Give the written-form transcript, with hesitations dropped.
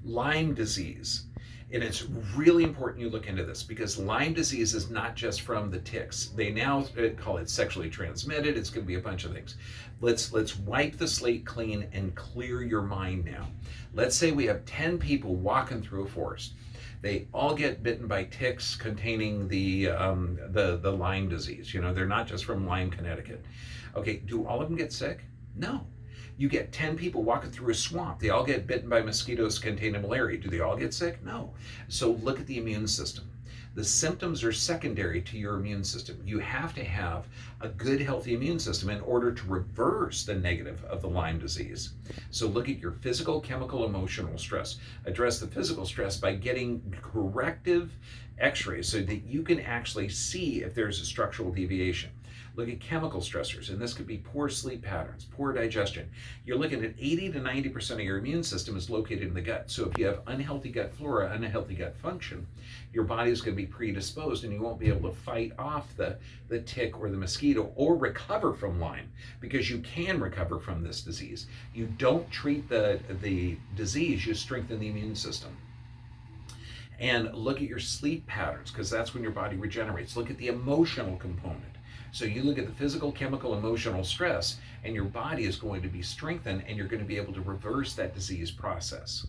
Lyme disease. And it's really important you look into this because Lyme disease is not just from the ticks. They now call it sexually transmitted. It's going to be a bunch of things. Let's wipe the slate clean and clear your mind now. Let's say we have 10 people walking through a forest. They all get bitten by ticks containing the Lyme disease. You know, they're not just from Lyme, Connecticut. Okay, do all of them get sick? No. You get 10 people walking through a swamp. They all get bitten by mosquitoes containing malaria. Do they all get sick? No. So look at the immune system. The symptoms are secondary to your immune system. You have to have a good, healthy immune system in order to reverse the negative of the Lyme disease. So look at your physical, chemical, emotional stress. Address the physical stress by getting corrective x-rays so that you can actually see if there's a structural deviation. Look at chemical stressors, and this could be poor sleep patterns, poor digestion. You're looking at 80 to 90% of your immune system is located in the gut. So if you have unhealthy gut flora, unhealthy gut function, your body is going to be predisposed and you won't be able to fight off the tick or the mosquito or recover from Lyme, because you can recover from this disease. You don't treat the disease, you strengthen the immune system. And look at your sleep patterns, because that's when your body regenerates. Look at the emotional component. So you look at the physical, chemical, emotional stress, and your body is going to be strengthened, and you're going to be able to reverse that disease process.